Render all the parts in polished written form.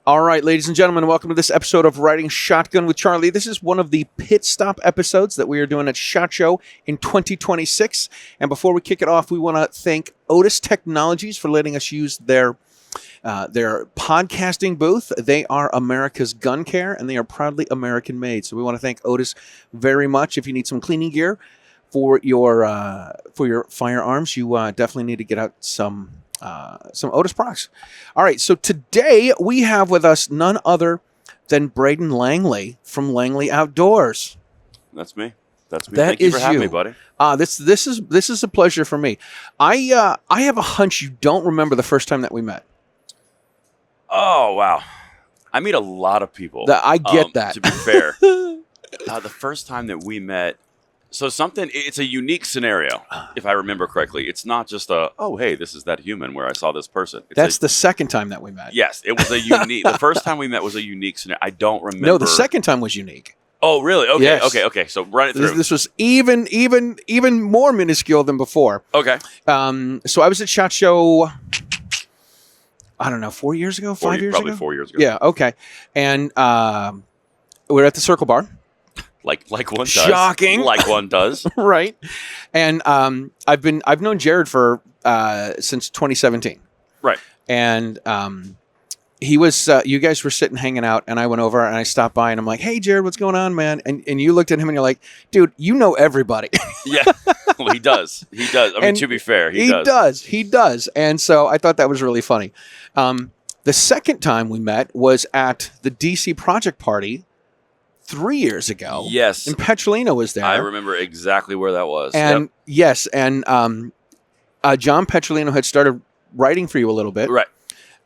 All right, ladies and gentlemen, welcome to this episode of Riding Shotgun with Charlie. This is one of the pit stop episodes that we are doing at SHOT Show in 2026. And before we kick it off, we want to thank Otis Technologies for letting us use their podcasting booth. They are America's gun care, and they are proudly American made. So we want to thank Otis very much. If you need some cleaning gear for your firearms, you definitely need to get out some Otis products. All right, so today we have with us none other than Braden Langley from Langley Outdoors. That's me. That's me. That Thank you is for having you. me, buddy. This is a pleasure for me. I have a hunch you don't remember the first time that we met. Oh, wow. I meet a lot of people. I get that. To be fair, the first time that we met, it's a unique scenario, if I remember correctly. It's not just hey, this is that human where I saw this person. That's the second time that we met. Yes, it was a unique, the first time we met was a unique scenario. I don't remember. No, the second time was unique. Oh, really? Okay, Yes. okay. So run it through. This was even more minuscule than before. Okay. So I was at SHOT Show, I don't know, 4 years ago, 5 years probably ago? 4 years ago. Yeah, okay. And we're at the Circle Bar. Like one does. Shocking. Like one does. Right. And I've known Jared for since 2017. Right. And he was you guys were sitting hanging out, and I went over and I stopped by and I'm like, "Hey Jared, what's going on, man?" And you looked at him and you're like, "Dude, you know everybody." Yeah. Well, he does. He does. I mean, to be fair, he does. He does. And so I thought that was really funny. The second time we met was at the DC Project Party 3 years ago. Yes. And Petrolino was there. I remember exactly where that was. And yes, and John Petrolino had started writing for you a little bit. Right.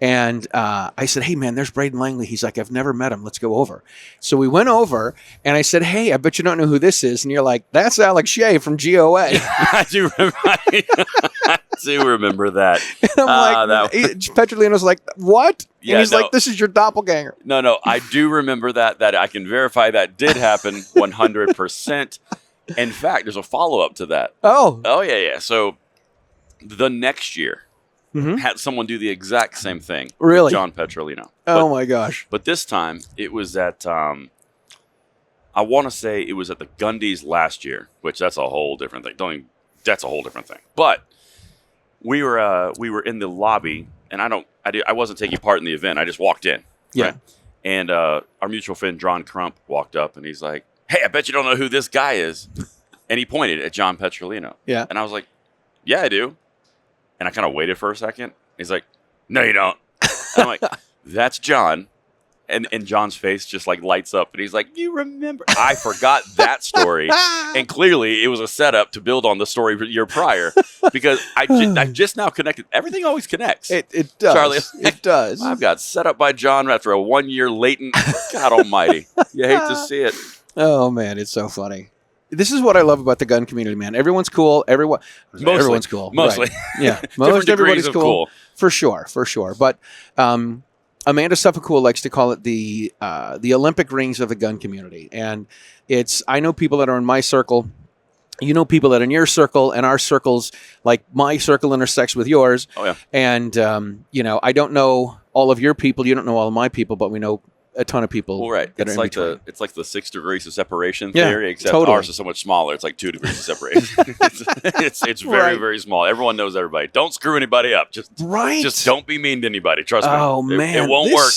And I said, "Hey, man, there's Braden Langley." He's like, "I've never met him. Let's go over." So we went over, and I said, "Hey, I bet you don't know who this is." And you're like, "That's Alex Shea from GOA." I do remember. I do remember that. And I'm like, Petrolino's like, "What?" Yeah, and he's like, "This is your doppelganger." No, I do remember that. That I can verify that did happen 100%. In fact, there's a follow-up to that. Oh, yeah. So the next year, had someone do the exact same thing. Really? With John Petrolino. Oh my gosh. But this time, it was at, I want to say it was at the Gundy's last year, which that's a whole different thing. That's a whole different thing. But we were in the lobby, and I wasn't taking part in the event. I just walked in. Yeah. Right? And our mutual friend, John Crump, walked up, and he's like, "Hey, I bet you don't know who this guy is." And he pointed at John Petrolino. Yeah. And I was like, "Yeah, I do." And I kind of waited for a second. He's like, "No, you don't." And I'm like, "That's John." And John's face just like lights up. And he's like, "You remember?" I forgot that story. And clearly it was a setup to build on the story a year prior. Because I just now connected. Everything always connects. It does. Charlie, it does. I've got set up by John after a 1 year latent. God almighty. You hate to see it. Oh, man, it's so funny. This is what I love about the gun community, man. Everyone's cool. Everyone's cool. Mostly. Right. Yeah. Different Everybody's degrees of cool. For sure. But Amanda Suffolcool likes to call it the Olympic rings of the gun community. And I know people that are in my circle. You know people that are in your circle, and our circles, like my circle intersects with yours. Oh, yeah. And, I don't know all of your people. You don't know all of my people, but we know a ton of people. Well, right. That It's like the 6 degrees of separation Yeah, theory, except totally. ours is so much smaller. It's like 2 degrees of separation. it's very, Right. very small. Everyone knows everybody. Don't screw anybody up. Just don't be mean to anybody. Trust me. Oh, man. It won't work.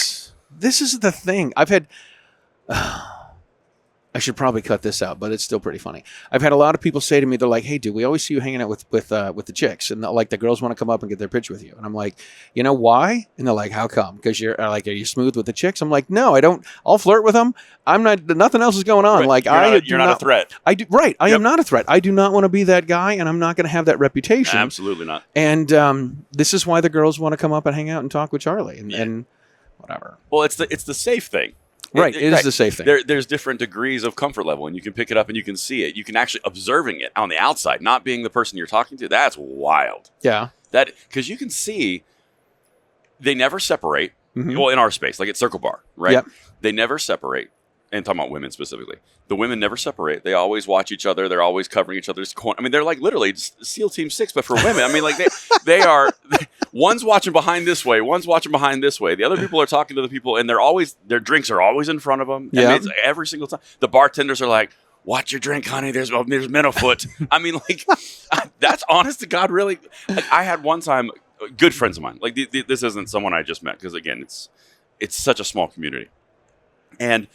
This is the thing. I've had... I should probably cut this out, but it's still pretty funny. I've had a lot of people say to me, they're like, "Hey, dude, we always see you hanging out with the chicks, and like the girls want to come up and get their picture with you." And I'm like, "You know why?" And they're like, "How come?" Because you're like, "Are you smooth with the chicks?" I'm like, "No, I don't. I'll flirt with them. I'm not. Nothing else is going on. Right. Like You're not a threat. I do. Right. I Yep. am not a threat. I do not want to be that guy, and I'm not going to have that reputation. Absolutely not. And this is why the girls want to come up and hang out and talk with Charlie and whatever. Well, it's the safe thing. Right. It is the safe thing. There's different degrees of comfort level, and you can pick it up and you can see it. You can actually observing it on the outside, not being the person you're talking to. That's wild. Yeah. That because you can see they never separate. Mhm. Well, in our space, like at Circle Bar, right? Yep. They never separate. and talking about women specifically, the women never separate. They always watch each other. They're always covering each other's corner. I mean, they're like literally SEAL Team 6, but for women. I mean, like they are, one's watching behind this way, one's watching behind this way. The other people are talking to the people, and their drinks are always in front of them. Yeah. I mean, it's every single time. The bartenders are like, watch your drink, honey. There's men afoot. I mean, like, that's honest to God, really. Like, I had one time, good friends of mine. Like, this isn't someone I just met because, again, it's such a small community. And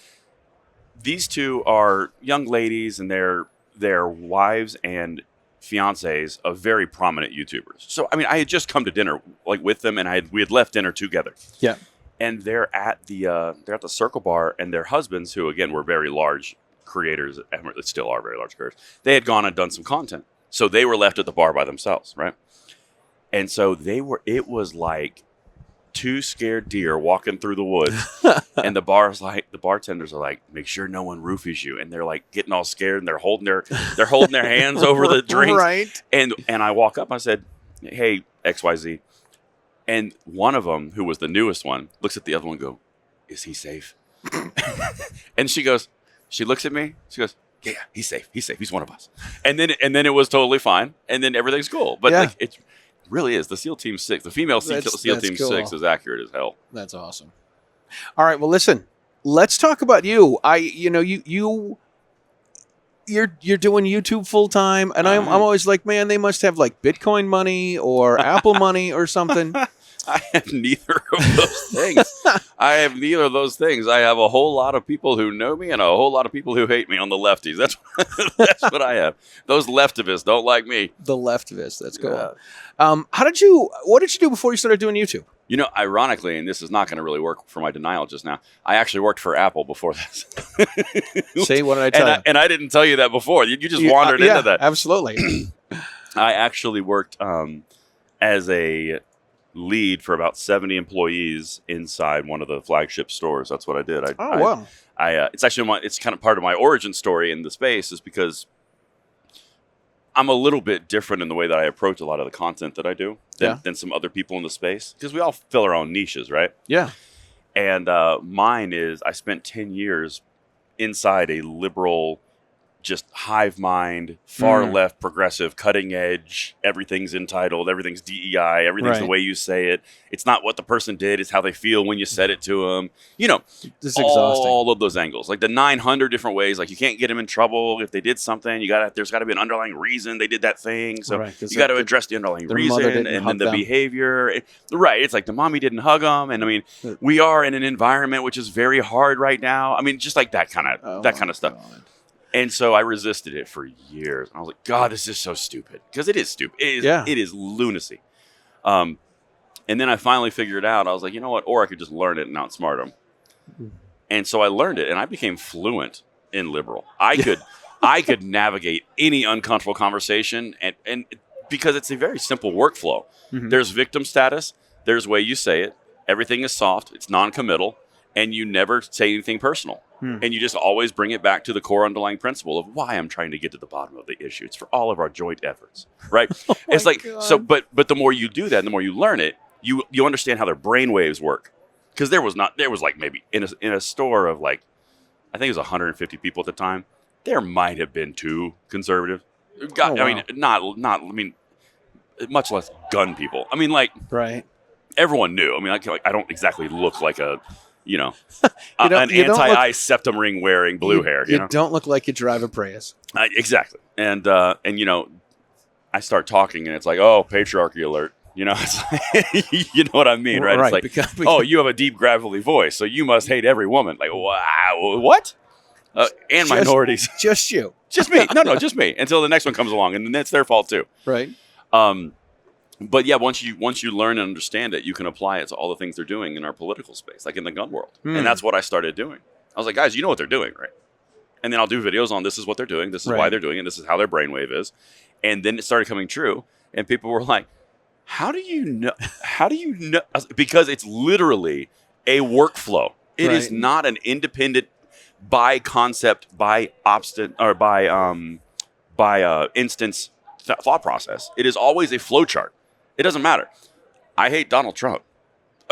these two are young ladies, and they're wives and fiancés of very prominent YouTubers. So, I mean, I had just come to dinner like with them, and we had left dinner together. Yeah. And they're at the Circle Bar, and their husbands, who again were very large creators, still are very large creators, they had gone and done some content. So they were left at the bar by themselves, right? And so it was like two scared deer walking through the woods. And the bartenders are like, make sure no one roofies you. And they're like getting all scared, and they're holding their hands over the drinks. Right. And I walk up, I said, hey, XYZ. And one of them, who was the newest one, looks at the other one and go, is he safe? And she looks at me. She goes, yeah, he's safe. He's safe. He's one of us. And then it was totally fine. And then everything's cool. But like, it really is. The SEAL Team 6, the female SEAL Team cool. 6 is accurate as hell. That's awesome. All right. Well, listen, let's talk about you. You're doing YouTube full time, and I'm always like, man, they must have like Bitcoin money or Apple money or something. I have neither of those things. I have a whole lot of people who know me and a whole lot of people who hate me on the lefties. That's what I have. Those leftivists don't like me. The leftivists. That's cool. Yeah. What did you do before you started doing YouTube? You know, ironically, and this is not going to really work for my denial just now, I actually worked for Apple before this. See, what did I tell you? And I didn't tell you that before. You just wandered into that. Absolutely. I actually worked as a lead for about 70 employees inside one of the flagship stores. That's what I did. Wow. It's actually it's kind of part of my origin story in the space, is because I'm a little bit different in the way that I approach a lot of the content that I do than some other people in the space, because we all fill our own niches, right? Yeah. And mine is, I spent 10 years inside a liberal, just hive mind, far left, progressive, cutting edge. Everything's entitled. Everything's DEI. Everything's the way you say it. It's not what the person did. It's how they feel when you said it to them. You know, this is exhausting. All of those angles, like the 900 different ways. Like, you can't get them in trouble if they did something. There's got to be an underlying reason they did that thing. So you got to address the underlying reason and then the behavior. Right. It's like the mommy didn't hug them. And I mean, we are in an environment which is very hard right now. I mean, just like that kind of stuff. God. And so I resisted it for years. I was like, God, this is so stupid. Because it is stupid. It is lunacy. And then I finally figured out, I was like, you know what? Or I could just learn it and outsmart them. And so I learned it, and I became fluent in liberal. I could navigate any uncomfortable conversation, and because it's a very simple workflow. Mm-hmm. There's victim status. There's way you say it. Everything is soft. It's non-committal. And you never say anything personal. And you just always bring it back to the core underlying principle of why I'm trying to get to the bottom of the issue. It's for all of our joint efforts, right? It's like, God. So, but the more you do that, and the more you learn it, you understand how their brain waves work. Because there was like maybe in a store of like, I think it was 150 people at the time. There might have been 2 conservative. I mean, not. I mean, much less gun people. I mean, like, right. Everyone knew. I mean, I don't exactly look like a, an anti-ice septum ring wearing blue hair. You know? Don't look like you drive a Prius. Exactly. And I start talking, and it's like, oh, patriarchy alert. It's like, you know what I mean, right? Right. It's like, because you have a deep, gravelly voice, so you must hate every woman. Like, wow, what? And minorities. Just you. Just me. No, just me. Until the next one comes along, and then it's their fault too. Right. But yeah, once you learn and understand it, you can apply it to all the things they're doing in our political space, like in the gun world. And that's what I started doing. I was like, guys, you know what they're doing, right? And then I'll do videos on this is what they're doing, this is why they're doing it, this is how their brainwave is. And then it started coming true, and people were like, how do you know? How do you know? Because it's literally a workflow. It is not an independent, by concept, by instance thought process. It is always a flow chart. It doesn't matter. I hate Donald Trump.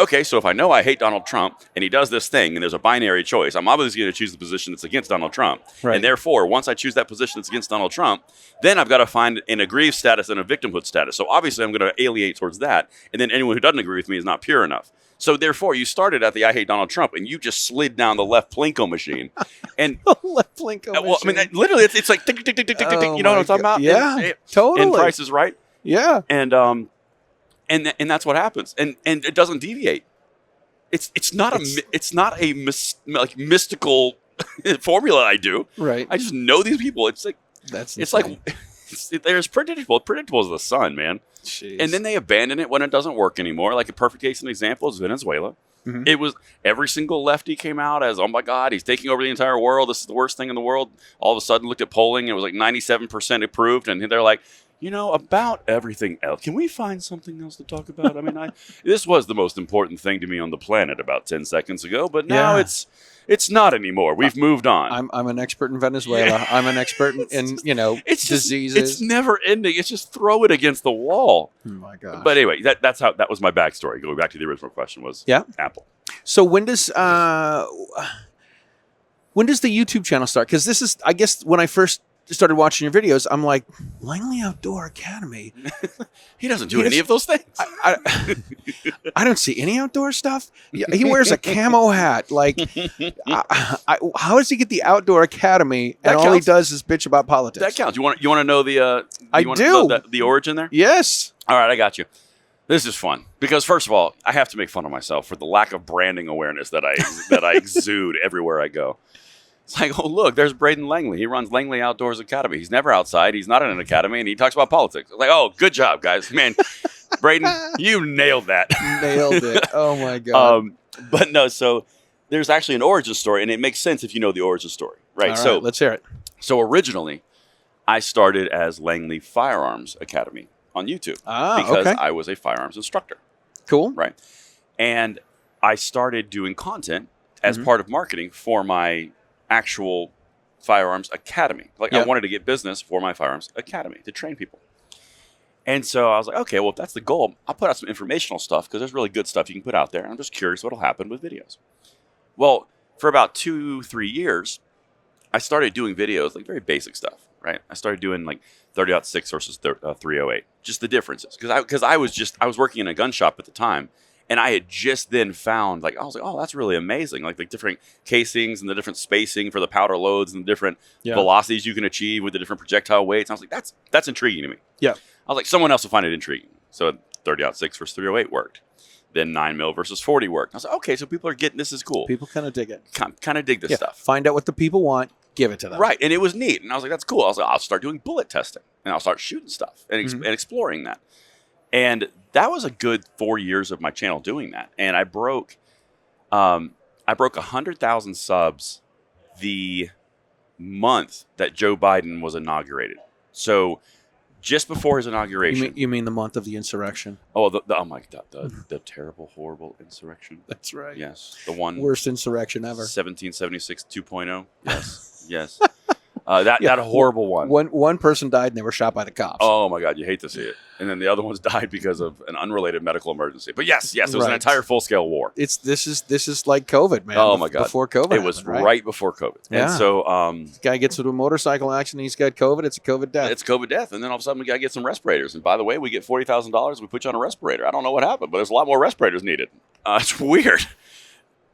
okay, so if I know I hate Donald Trump and he does this thing and there's a binary choice, I'm obviously going to choose the position that's against Donald Trump. Right. And therefore, once I choose that position that's against Donald Trump, then I've got to find an aggrieved status and a victimhood status. So obviously, I'm going to alienate towards that. And then anyone who doesn't agree with me is not pure enough. So therefore, you started at the I hate Donald Trump and you just slid down the left Plinko machine. And Left Plinko well, I mean, literally, it's like tick, tick, tick, tick, tick, tick. You know what I'm talking about? Yeah, totally. And Price is Right. Yeah. And that's what happens. And it doesn't deviate. It's not a mystical formula I do. Right. I just know these people. It's like That's it's insane. like there's predictable. Predictable as the sun, man. Jeez. And then they abandon it when it doesn't work anymore. Like a perfect case and example is Venezuela. Mhm. It was every single lefty came out as, oh my God, he's taking over the entire world. This is the worst thing in the world. All of a sudden looked at polling. It was like 97% approved. And they're like, about everything else. Can we find something else to talk about? I mean, this was the most important thing to me on the planet about 10 seconds ago, but now Yeah. it's not anymore. We've moved on. I'm an expert in Venezuela. Yeah. I'm an expert in It's just, diseases. it's never ending. It's just throw it against the wall. Oh my gosh. But anyway, that was my backstory. Going back to the original question was Apple. So when does the YouTube channel start? Because this is, I guess, when I first started watching your videos, I'm like, Langley Outdoor Academy. He doesn't do any of those things. I don't see any outdoor stuff. Yeah, he wears a camo hat. Like, how does he get the Outdoor Academy and That all he counts. does is bitch about politics? That counts. You want to know the? I do. The origin there. Yes. All right, I got you. This is fun because first of all, I have to make fun of myself for the lack of branding awareness that I exude everywhere I go. It's like, oh look, there's Braden Langley. He runs Langley Outdoors Academy. He's never outside. He's not in an academy, and he talks about politics. I was like, oh, good job, guys. Man, Braden, you nailed that. Nailed it. Oh my god. But no, so there's actually an origin story, and it makes sense if you know the origin story, right? All So let's hear it. So originally, I started as Langley Firearms Academy on YouTube because okay. I was a firearms instructor, Cool. right? And I started doing content as Mhm. part of marketing for my actual firearms academy. Like I Yep. wanted to get business for my firearms academy to train people. And so I was like, okay, well, if that's the goal, I'll put out some informational stuff because there's really good stuff you can put out there. I'm just curious what'll happen with videos. Well, for about 2-3 years, I started doing videos, like very basic stuff, right? I started doing like 30-06 versus 308, just the differences. Because I was working in a gun shop at the time, and I had just then found, I was like, oh, that's really amazing. Like the different casings and the different spacing for the powder loads and the different velocities you can achieve with the different projectile weights. And I was like, that's intriguing to me. Yeah. I was like, someone else will find it intriguing. So 30-06 versus 308 worked. Then 9mm versus 40 worked. I was like, okay, so people are getting this is cool. People kind of dig it. Kind of dig this stuff. Find out what the people want. Give it to them. Right. And it was neat. And I was like, that's cool. I was like, I'll start doing bullet testing and I'll start shooting stuff and, and exploring that. And that was a good 4 years of my channel doing that. And I broke 100,000 subs the month that Joe Biden was inaugurated. So just before his inauguration. You mean the month of the insurrection? Oh, oh my God. The terrible, horrible insurrection. That's right. Yes. The one. Worst insurrection ever. 1776 2.0. Yes. Yes. That horrible one. One person died and they were shot by the cops. Oh my God, you hate to see it. And then the other ones died because of an unrelated medical emergency. But yes, it was an entire full scale war. This is like COVID, man. Oh my God, before COVID. It was right before COVID. Yeah. And so this guy gets into a motorcycle accident. He's got COVID. It's a COVID death. It's COVID death. And then all of a sudden we got to get some respirators. And by the way, we get $40,000. We put you on a respirator. I don't know what happened, but there's a lot more respirators needed. It's weird.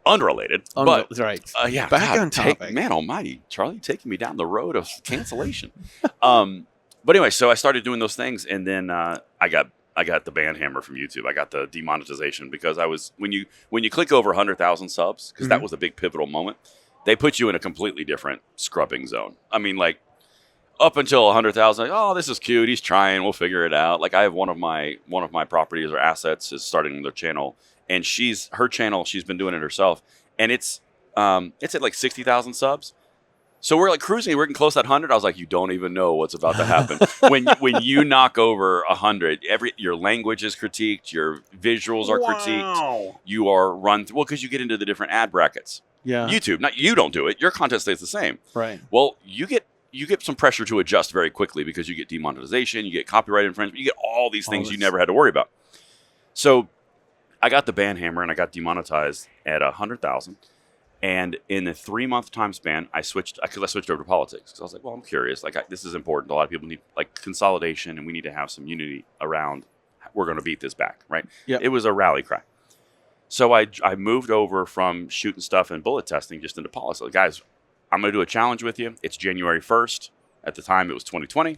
Unrelated. But right. Yeah. Back God, on topic. Man almighty, Charlie, taking me down the road of cancellation. But anyway, so I started doing those things, and then I got the ban hammer from YouTube. I got the demonetization because I was when you click over 100,000 subs, because that was a big pivotal moment. They put you in a completely different scrubbing zone. I mean, like up until 100,000, like, oh, this is cute. He's trying. We'll figure it out. Like I have one of my properties or assets is starting their channel. And her channel, she's been doing it herself, and it's at like 60,000 subs. So we're like cruising, we're getting close to that 100. I was like, you don't even know what's about to happen when you knock over 100. Your language is critiqued, your visuals are critiqued. You are run through because you get into the different ad brackets. Yeah, YouTube, not you don't do it. Your content stays the same. Right. Well, you get some pressure to adjust very quickly because you get demonetization, you get copyright infringement, you get all these things you never had to worry about. So I got the band hammer and I got demonetized at 100,000. And in a 3-month time span, I switched over to politics. Because I was like, well, I'm curious. Like, this is important. A lot of people need like consolidation, and we need to have some unity around. We're going to beat this back, right? Yep. It was a rally cry. So I moved over from shooting stuff and bullet testing just into politics. Like, guys, I'm going to do a challenge with you. It's January 1st. At the time, it was 2020.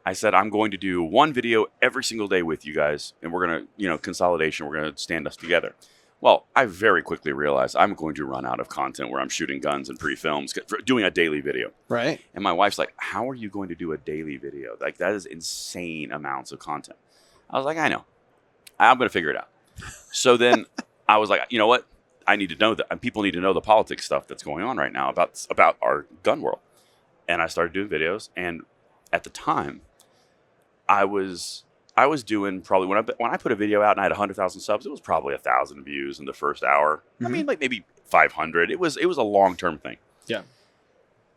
I said, I'm going to do one video every single day with you guys, and we're going to, consolidation. We're going to stand us together. Well, I very quickly realized I'm going to run out of content where I'm shooting guns and pre-films, doing a daily video. Right. And my wife's like, how are you going to do a daily video? Like, that is insane amounts of content. I was like, I know. I'm going to figure it out. So then I was like, you know what? I need to know that, and people need to know the politics stuff that's going on right now about our gun world. And I started doing videos, and at the time, I was doing probably when I put a video out and I had 100,000 subs, it was probably 1,000 views in the first hour. Mm-hmm. I mean, like maybe 500. It was a long-term thing. Yeah.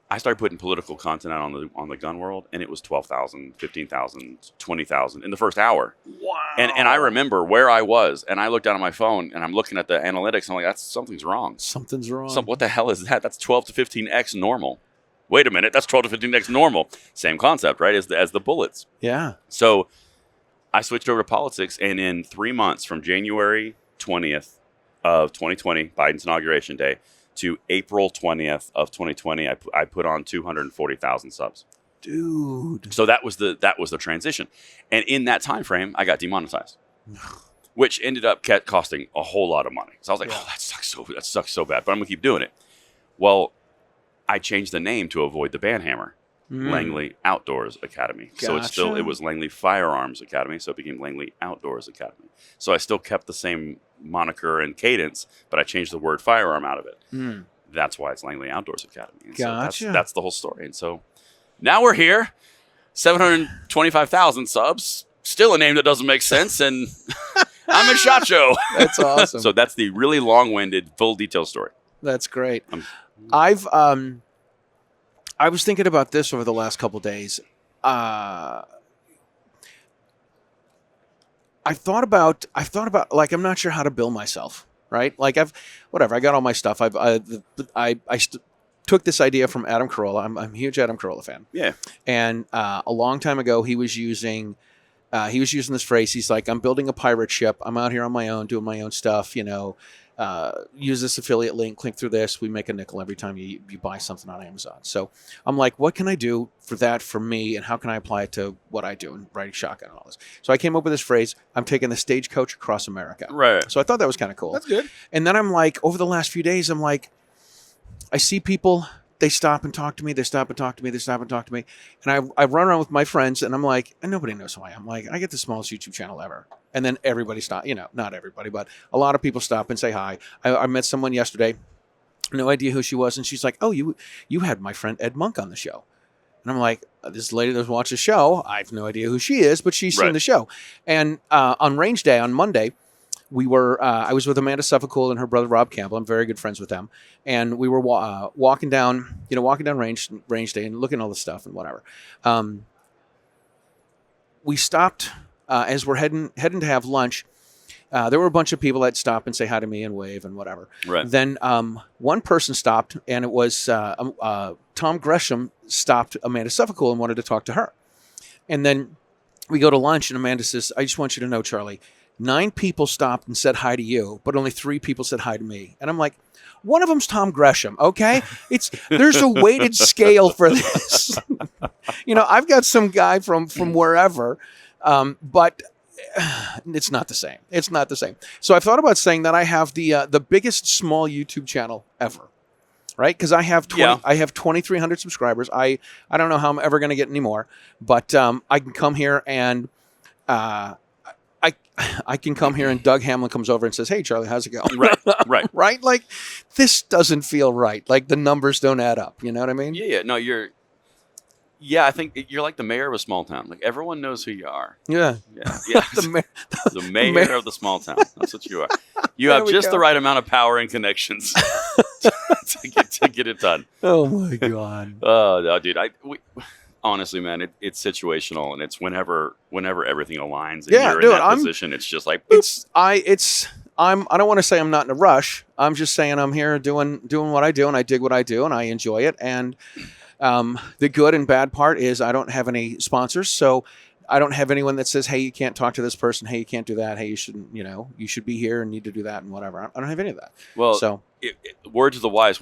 I started putting political content out on the gun world, and it was 12,000, 15,000, 20,000 in the first hour. Wow. And I remember where I was, and I looked down at my phone, and I'm looking at the analytics, and I'm like, something's wrong. Something's wrong. What the hell is that? That's 12 to 15x normal. Wait a minute, that's 12 to 15x normal. Same concept, right, as the bullets. Yeah. So I switched over to politics, and in 3 months, from January 20th of 2020, Biden's inauguration day, to April 20th of 2020, I put on 240,000 subs. Dude. So that was the transition, and in that time frame, I got demonetized, which ended up costing a whole lot of money. So I was like, oh, that sucks so bad, but I'm gonna keep doing it. Well, I changed the name to avoid the ban hammer. Langley Outdoors Academy. Gotcha. So it was Langley Firearms Academy, so it became Langley Outdoors Academy. So I still kept the same moniker and cadence, but I changed the word firearm out of it. That's why it's Langley Outdoors Academy. And Gotcha. So that's the whole story. And so now we're here, 725,000 subs, still a name that doesn't make sense, and I'm in SHOT Show. That's awesome. So that's the really long-winded, full detail story. That's great. I was thinking about this over the last couple days. I thought about like, I'm not sure how to bill myself, right? Like I got all my stuff. Took this idea from Adam Carolla. I'm a huge Adam Carolla fan. Yeah. And a long time ago, he was using this phrase. He's like, I'm building a pirate ship. I'm out here on my own, doing my own stuff, use this affiliate link, click through this. We make a nickel every time you buy something on Amazon. So I'm like, what can I do for me, and how can I apply it to what I do and writing shotgun and all this? So I came up with this phrase, I'm taking the stagecoach across America. Right. So I thought that was kind of cool. That's good. And then I'm like, over the last few days, I'm like, I see people, they stop and talk to me, and I run around with my friends, and I'm like, and nobody knows who I am. I'm like, I get the smallest YouTube channel ever. And then everybody stop, not everybody, but a lot of people stop and say hi. I met someone yesterday, no idea who she was, and she's like, oh, you had my friend Ed Monk on the show. And I'm like, this lady that watched the show, I have no idea who she is, but she's seen the show. And on Range Day, on Monday, I was with Amanda Suffolcool and her brother Rob Campbell. I'm very good friends with them. And we were walking down Range Day and looking at all the stuff and whatever. We stopped as we're heading to have lunch. There were a bunch of people that stop and say hi to me and wave and whatever. Right. Then one person stopped, and it was Tom Gresham stopped Amanda Suffolcool and wanted to talk to her. And then we go to lunch, and Amanda says, I just want you to know, Charlie, 9 people stopped and said hi to you, but only 3 people said hi to me. And I'm like, one of them's Tom Gresham, okay? There's a weighted scale for this. I've got some guy from wherever, but it's not the same. It's not the same. So I've thought about saying that I have the biggest small YouTube channel ever, right? Because I have 2,300 subscribers. I don't know how I'm ever going to get any more, but I can come here and I can come here and Doug Hamlin comes over and says, hey, Charlie, how's it going? Right. Right? Like, this doesn't feel right. Like, the numbers don't add up. You know what I mean? Yeah. No, I think you're like the mayor of a small town. Like, everyone knows who you are. Yeah. Yeah. The mayor of the small town. That's what you are. You have just the right amount of power and connections to get it done. Oh, my God. Oh, no, dude. honestly, man, it's situational, and it's whenever everything aligns and Yeah, you're dude, in that position, it's just like, I don't want to say I'm not in a rush. I'm just saying I'm here doing what I do, and I dig what I do, and I enjoy it. And the good and bad part is I don't have any sponsors, so I don't have anyone that says, hey, you can't talk to this person. Hey, you can't do that. Hey, you shouldn't, you should be here and need to do that and whatever. I don't have any of that. well, So words of the wise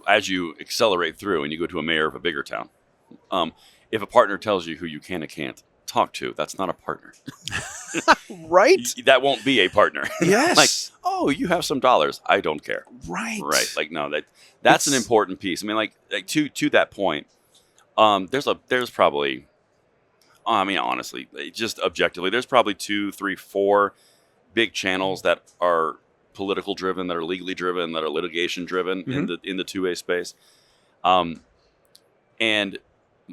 as you accelerate through and you go to a mayor of a bigger town. If a partner tells you who you can and can't talk to, that's not a partner. right? That won't be a partner. Yes. Like, oh, you have some dollars. I don't care. Right. Right. Like, no, that's an important piece. I mean, like to that point, there's probably, I mean, honestly, just objectively, there's probably 2, 3, 4 big channels that are political driven, that are legally driven, that are litigation driven in the two-way space. And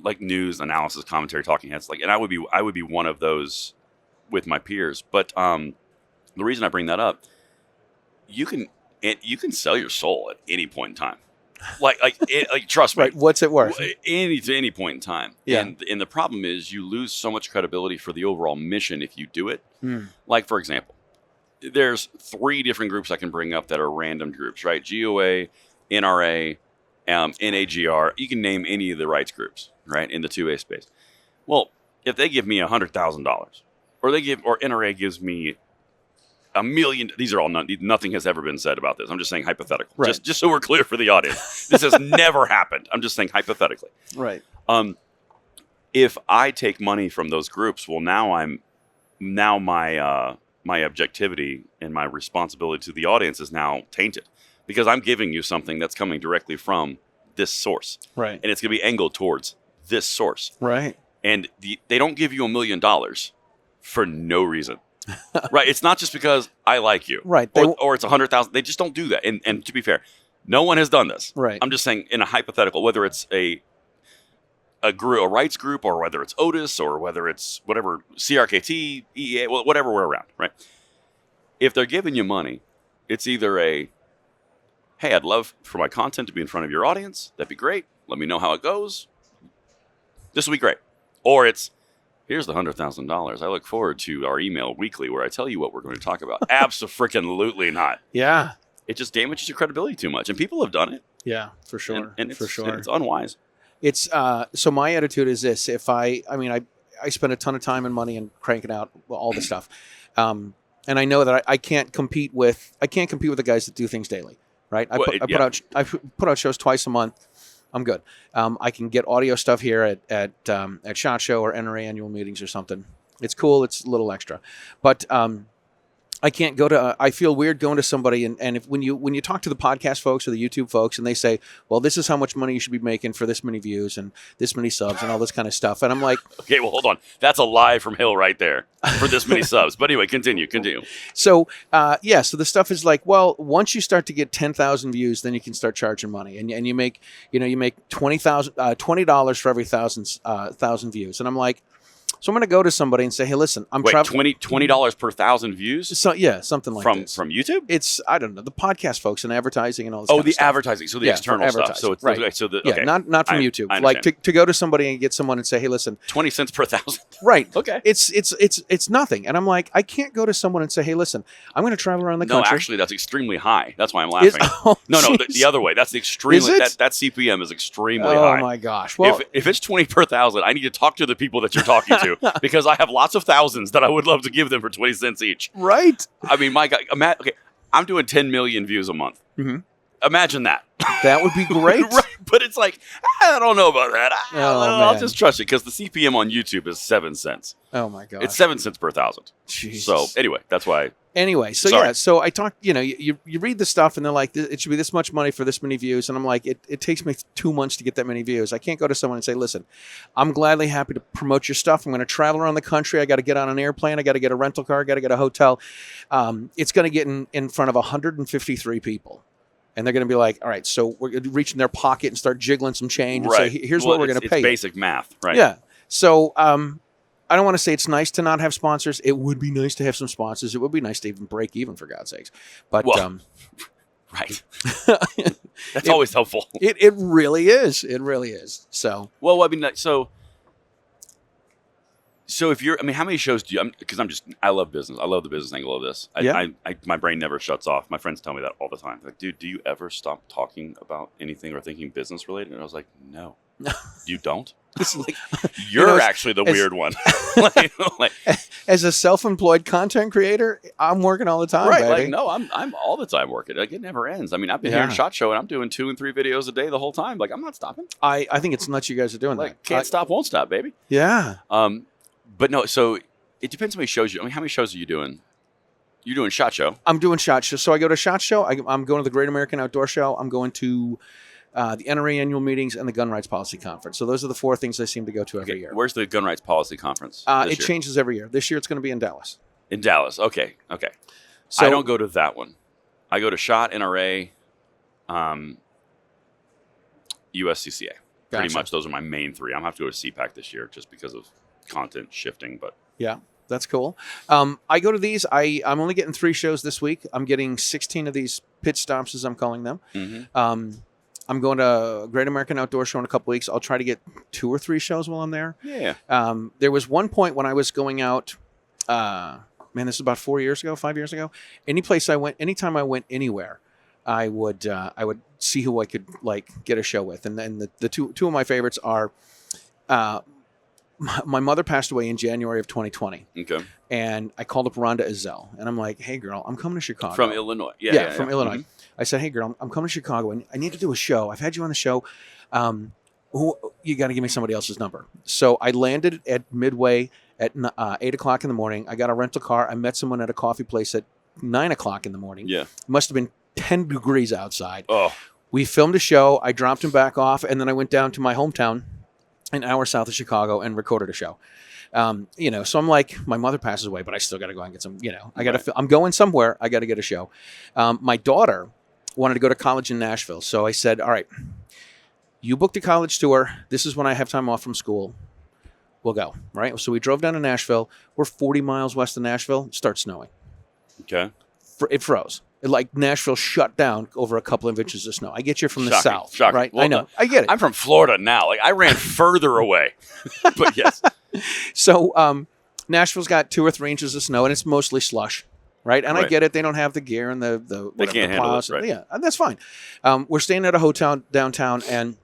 like news, analysis, commentary, talking heads, like, and I would be one of those with my peers. But the reason I bring that up, you can sell your soul at any point in time. Like trust me. Right. What's it worth? Any point in time. Yeah. And the problem is you lose so much credibility for the overall mission if you do it. Like, for example, there's 3 different groups I can bring up that are random groups, right? GOA, NRA, NAGR. You can name any of the rights groups, right, in the 2A space. Well, if they give me $100,000, or NRA gives me $1 million, these are all nothing has ever been said about this. I'm just saying hypothetical, right. just so we're clear for the audience. This has never happened. I'm just saying hypothetically. Right. If I take money from those groups, well, now my objectivity and my responsibility to the audience is now tainted, because I'm giving you something that's coming directly from this source. Right. And it's going to be angled towards this source. Right. And they don't give you $1 million for no reason. Right. It's not just because I like you. Right. Or it's 100,000. They just don't do that. And to be fair, no one has done this. Right. I'm just saying, in a hypothetical, whether it's a rights group, or whether it's Otis, or whether it's whatever, CRKT, EEA, whatever we're around, right? If they're giving you money, it's either hey, I'd love for my content to be in front of your audience. That'd be great. Let me know how it goes. This will be great. Or it's, here's the $100,000. I look forward to our email weekly where I tell you what we're going to talk about. Abso-freaking-lutely not. Yeah. It just damages your credibility too much. And people have done it. Yeah, for sure. And for sure. It's unwise. It's so my attitude is this: if I spend a ton of time and money and cranking out all the stuff, and I know that I can't compete with the guys that do things daily, right? I put out shows twice a month. I'm good. I can get audio stuff here at SHOT Show or NRA annual meetings or something. It's cool. It's a little extra, but I can't go to. I feel weird going to somebody and when you talk to the podcast folks or the YouTube folks and they say, well, this is how much money you should be making for this many views and this many subs and all this kind of stuff, and I'm like, okay, well, hold on, that's a lie from Hill right there for this many subs. But anyway, continue. So so the stuff is like, well, once you start to get 10,000 views, then you can start charging money, and you make $20 for every thousand views, and I'm like. So I'm going to go to somebody and say, hey, listen, I'm traveling. $20 per 1,000 views? So, yeah, something like this. From YouTube? It's, I don't know, the podcast folks and advertising and all this kind of stuff. advertising. So the external stuff. So it's right. Okay, so okay. Not from YouTube. Like to go to somebody and get someone and say, hey, listen. 20 cents per 1,000. Right. Okay. It's nothing. And I'm like, I can't go to someone and say, hey, listen, I'm going to travel around the country. No, actually, that's extremely high. That's why I'm laughing. The other way. That's extremely, that CPM is extremely high. Oh my gosh. Well, if it's 20 per 1,000, I need to talk to the people that you're talking to because I have lots of thousands that I would love to give them for 20 cents each. Right. I mean, my God, okay, I'm doing 10 million views a month. Mm-hmm. Imagine that. That would be great. Right? But it's like, I don't know about that. I'll just trust it because the CPM on YouTube is 7 cents. Oh my God. It's 7 cents per 1,000. Jesus. So anyway, that's why. Anyway, so Sorry. yeah, so I talk, you read the stuff and they're like, it should be this much money for this many views. And I'm like, it takes me 2 months to get that many views. I can't go to someone and say, listen, I'm gladly happy to promote your stuff. I'm going to travel around the country. I got to get on an airplane. I got to get a rental car. I got to get a hotel. It's going to get in front of 153 people. And they're going to be like, all right, so we're going to reach in their pocket and start jiggling some change and say, here's what we're going to pay. It's basic math, right? Yeah. So, I don't want to say it's nice to not have sponsors. It would be nice to have some sponsors. It would be nice to even break even, for God's sakes. But right, that's always helpful. It really is. It really is. So well, I mean, so So if you're, I mean, how many shows do you? Because I love business. I love the business angle of this. My brain never shuts off. My friends tell me that all the time. Like, dude, do you ever stop talking about anything or thinking business related? And I was like, no, you don't. It's like, you're actually the weird one. like, as a self-employed content creator, I'm working all the time, right? baby. Like, no, I'm all the time working. Like, it never ends. I mean, I've been here in SHOT Show, and I'm doing 2 and 3 videos a day the whole time. Like, I'm not stopping. I think it's nuts you guys are doing like, that. Can't stop, won't stop, baby. Yeah. But no, so it depends how many shows you. I mean, how many shows are you doing? You're doing SHOT Show. I'm doing SHOT Show. So I go to SHOT Show. I'm going to the Great American Outdoor Show. I'm going to the NRA annual meetings and the Gun Rights Policy Conference. So those are the 4 things I seem to go to every year. Where's the Gun Rights Policy Conference? It changes every year. This year it's going to be in Dallas. In Dallas. Okay. So I don't go to that one. I go to SHOT, NRA, USCCA. Pretty much those are my main 3. I'm going to have to go to CPAC this year just because of content shifting. But yeah, that's cool. I go to these. I'm only getting 3 shows this week. I'm getting 16 of these pit stops, as I'm calling them. Mm-hmm. I'm going to Great American Outdoor Show in a couple weeks. I'll try to get 2 or 3 shows while I'm there. Yeah. There was one point when I was going out, this is about 5 years ago. Anytime I went anywhere, I would see who I could get a show with. And then the two of my favorites are, my mother passed away in January of 2020. Okay. And I called up Rhonda Ezell, and I'm like, hey girl, I'm coming to Chicago. From Illinois. From Illinois. Mm-hmm. I said, hey girl, I'm coming to Chicago and I need to do a show. I've had you on the show. You got to give me somebody else's number. So I landed at Midway at 8 o'clock in the morning. I got a rental car. I met someone at a coffee place at 9 o'clock in the morning. Yeah. It must have been 10 degrees outside. Oh. We filmed a show. I dropped him back off, and then I went down to my hometown, an hour south of Chicago, and recorded a show. So I'm like, my mother passes away, but I still got to go and get some, I'm going somewhere. I got to get a show. My daughter wanted to go to college in Nashville. So I said, all right, you booked a college tour. This is when I have time off from school. We'll go, right? So we drove down to Nashville. We're 40 miles west of Nashville. It starts snowing. Okay. It froze. Nashville shut down over a couple of inches of snow. I get you from the south, shocking. right? Well, I know. I get it. I'm from Florida now. I ran further away. But yes. So Nashville's got 2 or 3 inches of snow, and it's mostly slush. Right. And I get it. They don't have the gear and the they can't handle it. Right. Yeah. And that's fine. We're staying at a hotel downtown, and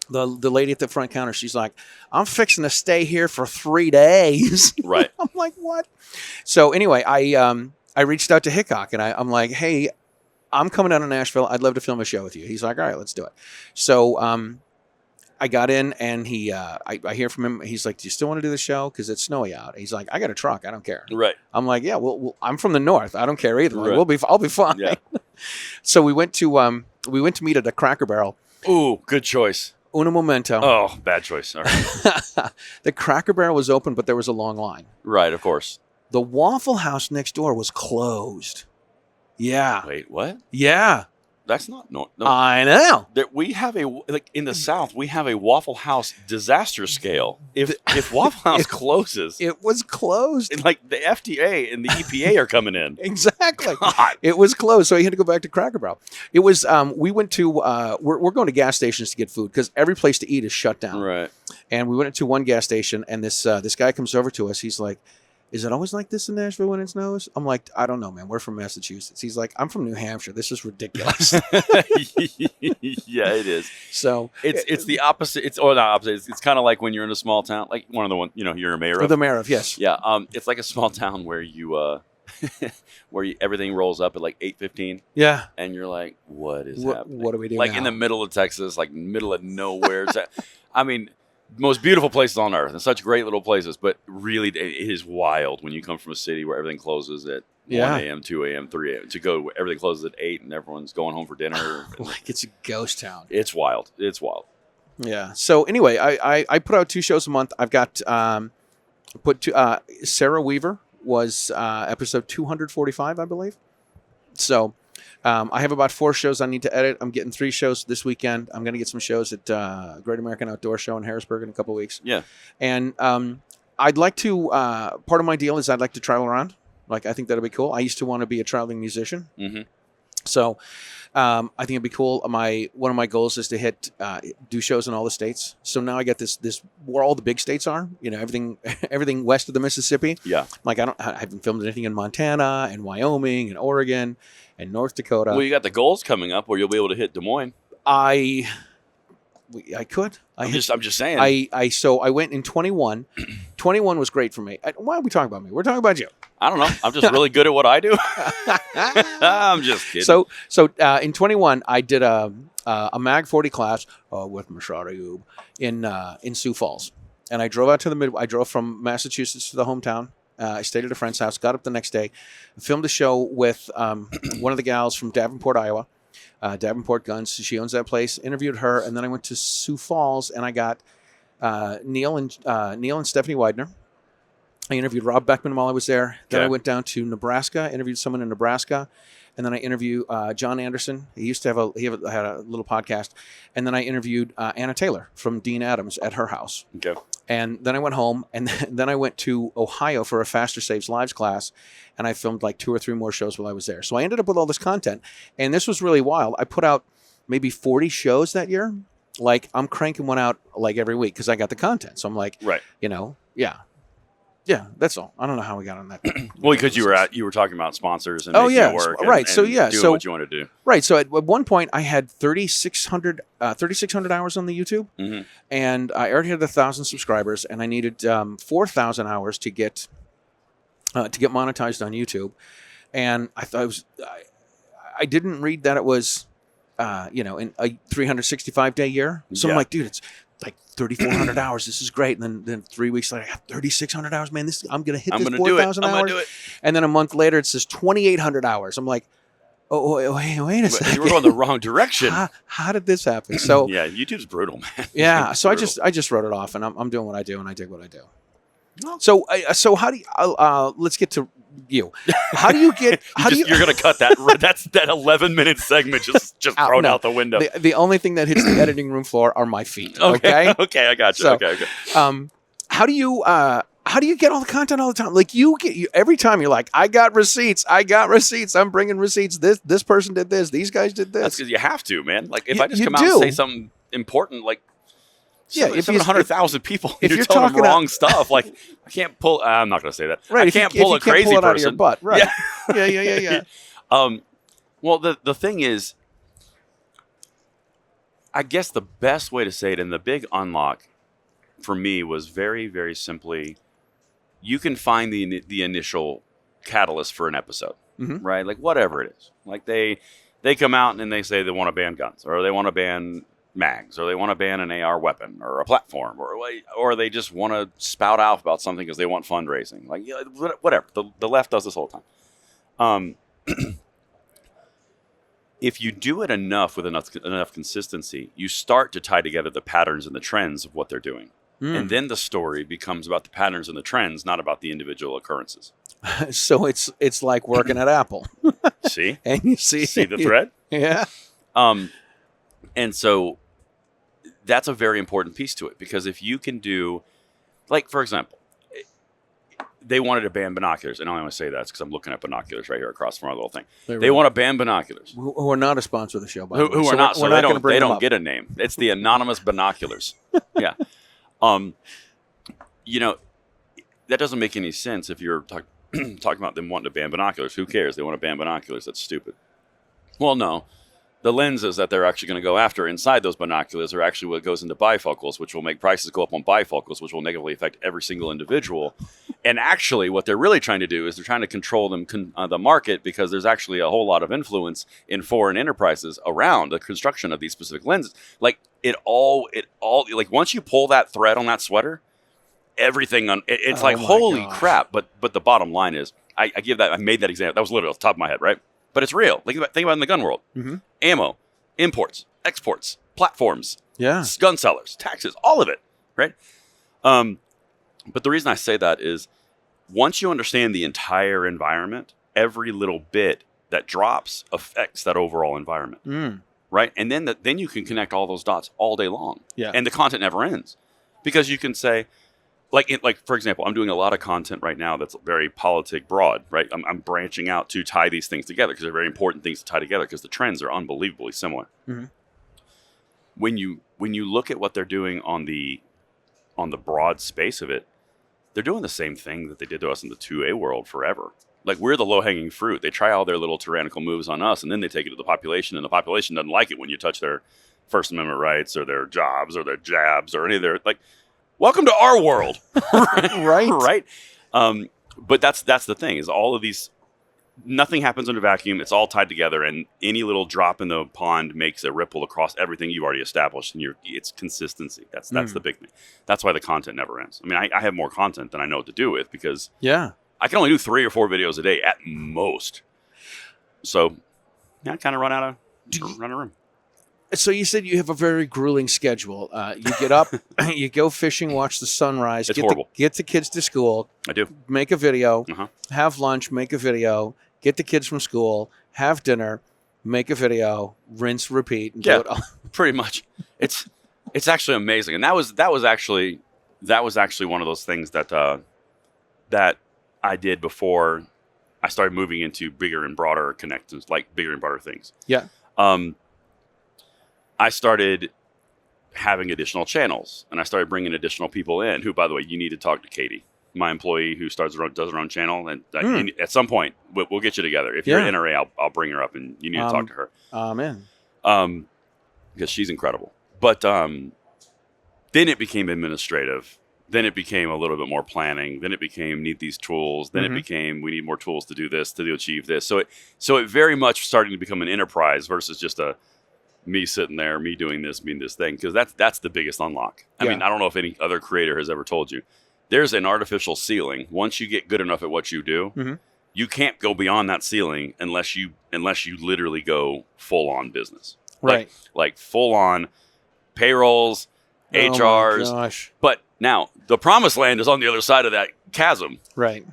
the lady at the front counter, she's like, I'm fixing to stay here for 3 days. Right. I'm like, what? So anyway, I reached out to Hickok, and I'm like, hey, I'm coming down to Nashville. I'd love to film a show with you. He's like, all right, let's do it. So I got in, and I hear from him. He's like, do you still want to do the show? Because it's snowy out. He's like, I got a truck. I don't care. Right. I'm like, yeah, well, I'm from the north. I don't care either. Like, right. I'll be fine. Yeah. So we went to meet at a Cracker Barrel. Ooh, good choice. Uno momento. Oh, bad choice. All right. The Cracker Barrel was open, but there was a long line. Right, of course. The Waffle House next door was closed. Yeah. Wait, what? Yeah. That's not no. I know. We have in the South, we have a Waffle House disaster scale. If Waffle House closes, it was closed. And the FDA and the EPA are coming in. Exactly. God. It was closed, so he had to go back to Cracker Barrel. It was. We went to. We're going to gas stations to get food because every place to eat is shut down. Right. And we went to one gas station, and this guy comes over to us. He's like, is it always like this in Nashville when it snows? I'm like, I don't know, man. We're from Massachusetts. He's like, I'm from New Hampshire. This is ridiculous. Yeah, it is. So it's the opposite. It's not opposite. It's kind of like when you're in a small town, like one of the ones you're a mayor of. The mayor of, yes. Yeah. It's like a small town where you everything rolls up at like 8:15. Yeah. And you're like, what is happening? What do we do? Like now? in the middle of Texas, like middle of nowhere. I mean, most beautiful places on earth and such great little places, but really it is wild when you come from a city where everything closes at 1 a.m., 2 a.m., 3 a.m. to go where everything closes at 8 and everyone's going home for dinner. Like it's a ghost town. It's wild. It's wild. Yeah. So anyway, I put out 2 shows a month. I've got Sarah Weaver was episode 245, I believe. So I have about 4 shows I need to edit. I'm getting 3 shows this weekend. I'm going to get some shows at Great American Outdoor Show in Harrisburg in a couple of weeks. Yeah. And I'd like to, part of my deal is I'd like to travel around. Like, I think that'll be cool. I used to want to be a traveling musician. Mm-hmm. So I think it'd be cool. One of my goals is to do shows in all the states. So now I get this where all the big states are. Everything west of the Mississippi. Yeah. Like I haven't filmed anything in Montana and Wyoming and Oregon and North Dakota. Well, you got the goals coming up where you'll be able to hit Des Moines. I could. I'm just saying. So I went in 21. 21 was great for me. Why are we talking about me? We're talking about you. I don't know. I'm just really good at what I do. I'm just kidding. So in 21, I did a Mag 40 class with Mashar Ayub in Sioux Falls, and I drove out to I drove from Massachusetts to the hometown. I stayed at a friend's house. Got up the next day, filmed a show with one of the gals from Davenport, Iowa. Davenport Guns. She owns that place. Interviewed her, and then I went to Sioux Falls, and I got Neil and Stephanie Widener. I interviewed Rob Beckman while I was there. Then I went down to Nebraska, interviewed someone in Nebraska, and then I interviewed John Anderson. He used to had a little podcast, and then I interviewed Anna Taylor from Dean Adams at her house. Okay. And then I went home, and then I went to Ohio for a Faster Saves Lives class, and I filmed like 2 or 3 more shows while I was there. So I ended up with all this content, and this was really wild. I put out maybe 40 shows that year. Like I'm cranking one out like every week because I got the content. So I'm like, right. Yeah, that's all. I don't know how we got on that. Well, because you were talking about sponsors and making it work. Right. And doing what you want to do. Right. So at one point, I had 3,600 hours on the YouTube, and I already had 1,000 subscribers, and I needed 4,000 hours to get monetized on YouTube. And I thought I didn't read that it was, in a 365-day year. So I'm like, dude, it's like 3,400 hours. This is great. And then 3 weeks later, I have 3,600 hours. Man, I'm going to hit this 4,000 hours. I'm going to do it. And then a month later, it says 2,800 hours. I'm like, oh, wait a second. You were going the wrong direction. How did this happen? So yeah, YouTube's brutal, man. Yeah. So I just wrote it off, and I'm doing what I do, and I dig what I do. So how do you, let's get to you. How do you get, you're going to cut that. That's that 11-minute segment just thrown out the window. The only thing that hits the editing room floor are my feet. Okay. Okay. I got you. So, okay. How do you get all the content all the time? Like every time you're like, I got receipts. I'm bringing receipts. This person did this. These guys did this. That's because you have to, man. Like if I just come out and say something important, like, if 700,000 people, if you're telling them wrong stuff. Like I can't pull. I'm not going to say that. Right. I can't pull a crazy person out of your butt. Right. Yeah. Well, the thing is, I guess the best way to say it, and the big unlock for me was very, very simply, you can find the initial catalyst for an episode, right? Like whatever it is. Like they come out and they say they want to ban guns, or they want to ban mags, or they want to ban an AR weapon or a platform, or they just want to spout out about something because they want fundraising. Like whatever. The left does this all the time. If you do it enough with enough consistency, you start to tie together the patterns and the trends of what they're doing. And then the story becomes about the patterns and the trends, not about the individual occurrences. So it's like working at Apple. See? And you see the thread? Yeah. And so that's a very important piece to it, because if you can do, like, for example, they wanted to ban binoculars, and I only want to say that because I'm looking at binoculars right here across from our little thing. They want to ban binoculars. Who are not a sponsor of the show, by the way. Who are not, so they don't get a name. It's the anonymous binoculars. Yeah. That doesn't make any sense if you're talking about them wanting to ban binoculars. Who cares? They want to ban binoculars. That's stupid. Well, no. The lenses that they're actually going to go after inside those binoculars are actually what goes into bifocals, which will make prices go up on bifocals, which will negatively affect every single individual. And actually, what they're really trying to do is they're trying to control the market, because there's actually a whole lot of influence in foreign enterprises around the construction of these specific lenses. Like it all, like once you pull that thread on that sweater, everything it's like, holy crap. But the bottom line is, I made that example. That was literally off the top of my head, right? But it's real. Think about it in the gun world. Ammo, imports, exports, platforms, gun sellers, taxes, all of it, right? But the reason I say that is, once you understand the entire environment, every little bit that drops affects that overall environment, right? And then you can connect all those dots all day long, and the content never ends, because you can say, like for example, I'm doing a lot of content right now that's very politic broad, right? I'm branching out to tie these things together because they're very important things to tie together because the trends are unbelievably similar. Mm-hmm. When you look at what they're doing on the broad space of it, they're doing the same thing that they did to us in the 2A world forever. Like, we're the low-hanging fruit. They try all their little tyrannical moves on us, and then they take it to the population, and the population doesn't like it when you touch their First Amendment rights or their jobs or their jabs or any of their, like, welcome to our world. Right. Right? But that's the thing, is all of these, nothing happens in a vacuum. It's all tied together, and any little drop in the pond makes a ripple across everything you've already established, and it's consistency. That's the big thing. That's why the content never ends. I mean, I have more content than I know what to do with because I can only do 3 or 4 videos a day at most. So, I kind of run out of room. So you said you have a very grueling schedule. You get up, you go fishing, watch the sunrise. It's horrible. Get the kids to school. I do. Make a video. Uh-huh. Have lunch. Make a video. Get the kids from school. Have dinner. Make a video. Rinse, repeat. And do it all. Pretty much. It's actually amazing, and that was actually one of those things that I did before I started moving into bigger and broader connections, like bigger and broader things. Yeah. I started having additional channels, and I started bringing additional people in. Who, by the way, you need to talk to Katie, my employee who does her own channel, and at some point we'll get you together. If you're an NRA, I'll bring her up, and you need to talk to her. Amen. Because she's incredible. But then it became administrative. Then it became a little bit more planning. Then it became need these tools. Then it became we need more tools to do this, to achieve this. So it very much started to become an enterprise versus just me sitting there, me doing this thing. Because that's the biggest unlock. I mean, I don't know if any other creator has ever told you. There's an artificial ceiling. Once you get good enough at what you do, you can't go beyond that ceiling unless you literally go full on business. Right. Like full on payrolls, HRs. Oh my gosh. But now the promised land is on the other side of that chasm. Right.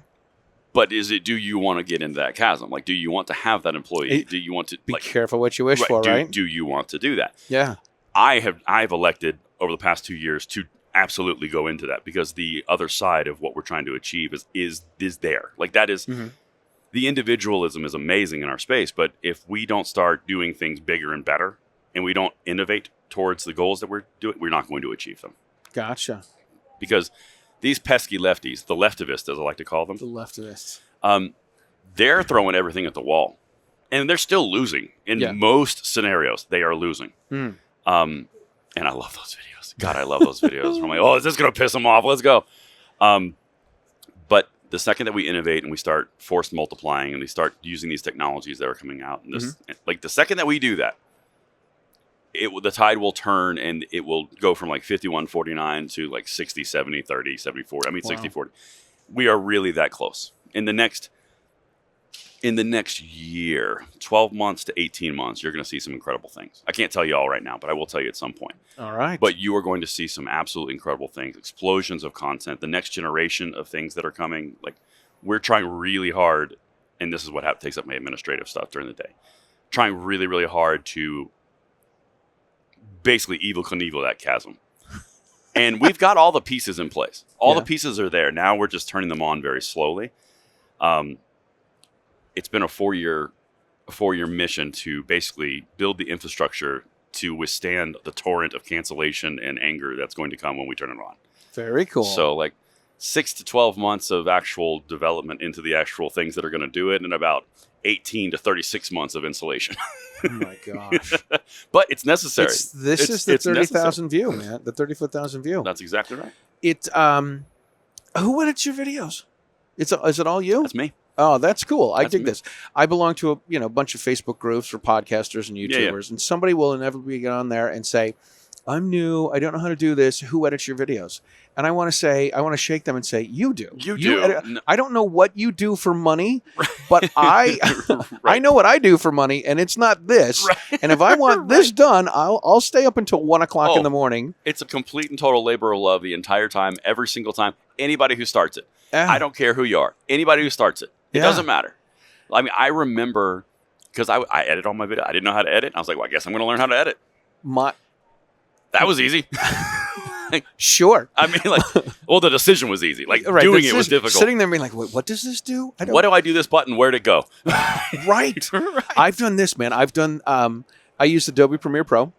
But do you want to get into that chasm? Like, do you want to have that employee? Do you want to be careful what you wish for, right? Do you want to do that? Yeah. I've elected over the past 2 years to absolutely go into that because the other side of what we're trying to achieve is there. Like, that is the individualism is amazing in our space, but if we don't start doing things bigger and better and we don't innovate towards the goals that we're doing, we're not going to achieve them. Gotcha. Because these pesky lefties, the leftivists, as I like to call them. The leftivists. They're throwing everything at the wall. And they're still losing. In most scenarios, they are losing. And I love those videos. God, I love those videos. I'm like, oh, is this going to piss them off? Let's go. But the second that we innovate and we start force multiplying and we start using these technologies that are coming out, and like the second that we do that, the tide will turn and it will go from like 51-49 to like 60-70, 30-70, 40. I mean, 60-40. We are really that close. In the next year, 12 months to 18 months, you're going to see some incredible things. I can't tell you all right now, but I will tell you at some point. All right. But you are going to see some absolutely incredible things, explosions of content, the next generation of things that are coming. Like, we're trying really hard, and this is what takes up my administrative stuff during the day, trying really, really hard to basically Evel Knievel that chasm. And we've got all the pieces in place. All the pieces are there. Now we're just turning them on very slowly. It's been a 4-year mission to basically build the infrastructure to withstand the torrent of cancellation and anger that's going to come when we turn it on. Very cool. So like 6 to 12 months of actual development into the actual things that are going to do it, and about 18 to 36 months of installation. Oh my gosh. But it's necessary. This is the 30,000 view, man. The 30,000 view. That's exactly right. Who edits your videos? Is it all you? That's me. Oh, that's cool. I dig me. this. I belong to a bunch of Facebook groups for podcasters and YouTubers, and somebody will inevitably get on there and say, I'm new. I don't know how to do this. Who edits your videos? And I want to shake them and say, you do. You do. Edit. I don't know what you do for money, but I know what I do for money, and it's not this. Right. And if I want this done, I'll stay up until 1 o'clock in the morning. It's a complete and total labor of love the entire time, every single time. Anybody who starts it. I don't care who you are. Anybody who starts it. It doesn't matter. I mean, I remember, because I edit all my video. I didn't know how to edit. I was like, well, I guess I'm going to learn how to edit. That was easy. Sure. I mean, like, well, the decision was easy. Like, Right, doing that's it was just difficult. Sitting there being like, what does this do? I don't. What do I do this button? Where'd it go? Right. Right. I've done this, man. I've done. I use Adobe Premiere Pro,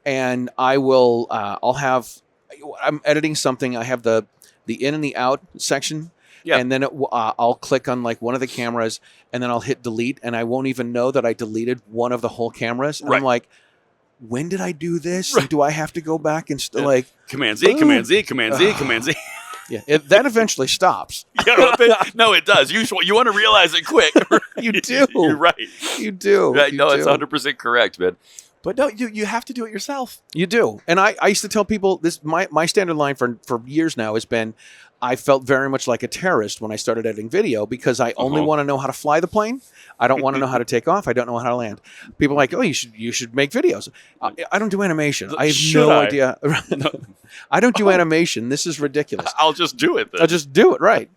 and I will. I'm editing something. I have the in and the out section. Yeah. And then I'll click on like one of the cameras, and then I'll hit delete, and I won't even know that I deleted one of the whole cameras. And Right. I'm like, when did I do this? Right. And do I have to go back and Command Z, Command Z, Command Z, Command Z. Yeah, that eventually stops. No, it does. You want to realize it quick. You do. You're right. You do. Right. You No, do. it's 100% correct, man. But no, you have to do it yourself. You do. And I used to tell people this. My standard line for years now has been, I felt very much like a terrorist when I started editing video because I only want to know how to fly the plane. I don't want to know how to take off. I don't know how to land. People are like, oh, you should make videos. I don't do animation. I have no idea. I don't do animation. This is ridiculous. I'll just do it then. I'll just do it, right.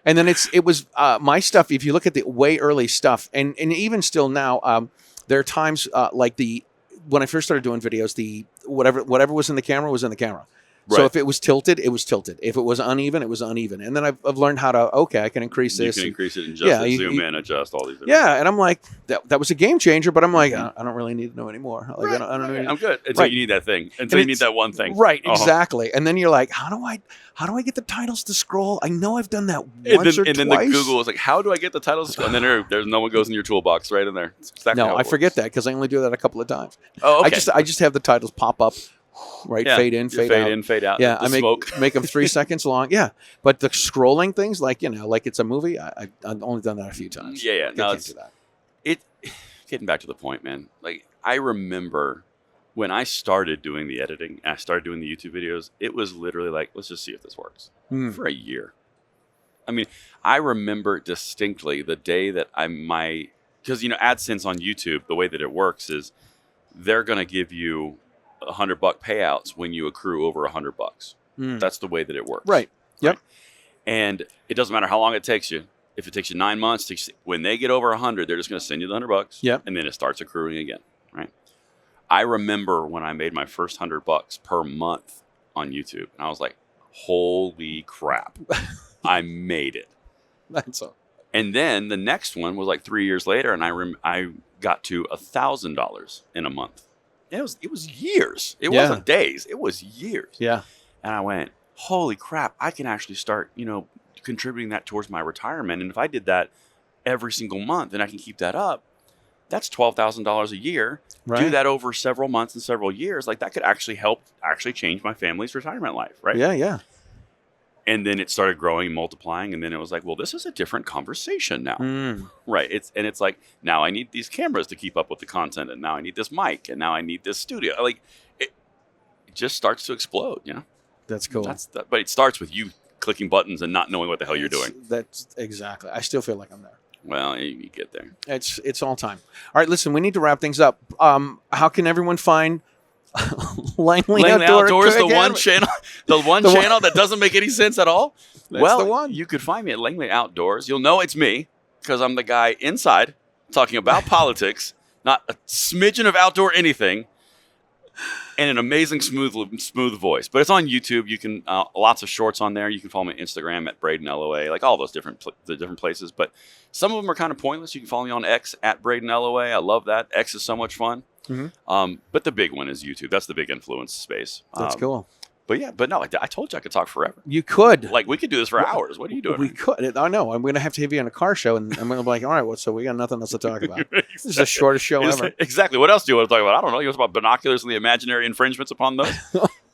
And then it was my stuff. If you look at the way early stuff, and even still now, there are times when I first started doing videos, the whatever was in the camera was in the camera. So Right. if it was tilted, it was tilted. If it was uneven, it was uneven. And then I've learned how to, I can increase this. You can increase it, adjust it, zoom in, adjust all these different Yeah, and I'm like, that was a game changer, but I'm like, I don't really need to know anymore. Like, Right. I don't really I'm good. Until Right. you need that thing. Until you need that one thing. Right, exactly. And then you're like, how do I get the titles to scroll? I know I've done that once or twice. And then the Google is like, how do I get the titles? And then there's no one goes in your toolbox right in there. It's exactly how No, it I works. forget that because I only do that a couple of times. Oh, okay. I just have the titles pop up, right? Yeah. Fade in, fade out. Fade in, fade out. Yeah, The I smoke. make them 3 seconds long. Yeah, but the scrolling things, like like it's a movie, I've only done that a few times. Yeah. No, can't do that. Getting back to the point, man. Like, I remember when I started doing the editing, and I started doing the YouTube videos, it was literally like, let's just see if this works for a year. I mean, I remember distinctly the day that because AdSense on YouTube, the way that it works is they're going to give you $100 payouts when you accrue over $100. That's the way that it works. Right. Yep. Right? And it doesn't matter how long it takes you. If it takes you 9 months, when they get over 100, they're just going to send you the $100. Yep. And then it starts accruing again. Right. I remember when I made my first $100 per month on YouTube, and I was like, holy crap. I made it. That's all. And then the next one was like 3 years later, and I got to $1,000 in a month. And it was years. It wasn't days. It was years. Yeah. And I went, holy crap! I can actually start, contributing that towards my retirement. And if I did that every single month, and I can keep that up, that's $12,000 a year. Right. Do that over several months and several years. Like, that could actually help change my family's retirement life, right? Yeah. Yeah. And then it started growing and multiplying, and then it was like, well, this is a different conversation now, right? It's like, now I need these cameras to keep up with the content, and now I need this mic, and now I need this studio. Like, it just starts to explode, That's cool. But it starts with you clicking buttons and not knowing what the hell you're doing. That's exactly. I still feel like I'm there. Well, you get there. It's all time. All right, listen, we need to wrap things up. How can everyone find Langley Outdoors, the Academy? one channel that doesn't make any sense at all? That's the one. You could find me at Langley Outdoors. You'll know it's me because I'm the guy inside talking about politics, not a smidgen of outdoor anything, and an amazing smooth voice. But it's on YouTube. You can lots of shorts on there. You can follow me on Instagram at Braden LOA, like all those different places. But some of them are kind of pointless. You can follow me on X at Braden LOA. I love that. X is so much fun. But the big one is YouTube. That's the big influence space. That's cool. But no, I told you I could talk forever. You could. Like, we could do this for hours. What are you doing? We could. I know. I'm going to have to have you on a car show, and I'm going to be like, all right, well, so we got nothing else to talk about. This is the shortest show ever. Exactly. What else do you want to talk about? I don't know. You want to talk about binoculars and the imaginary infringements upon those?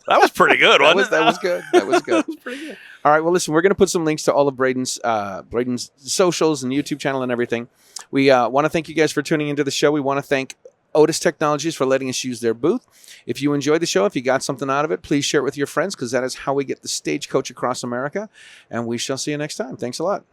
That was pretty good, wasn't it? That was good. That was good. That was pretty good. All right. Well, listen, we're going to put some links to all of Braden's socials and YouTube channel and everything. We want to thank you guys for tuning into the show. We want to thank Otis Technologies for letting us use their booth. If you enjoyed the show, if you got something out of it, please share it with your friends because that is how we get the stagecoach across America. And we shall see you next time. Thanks a lot.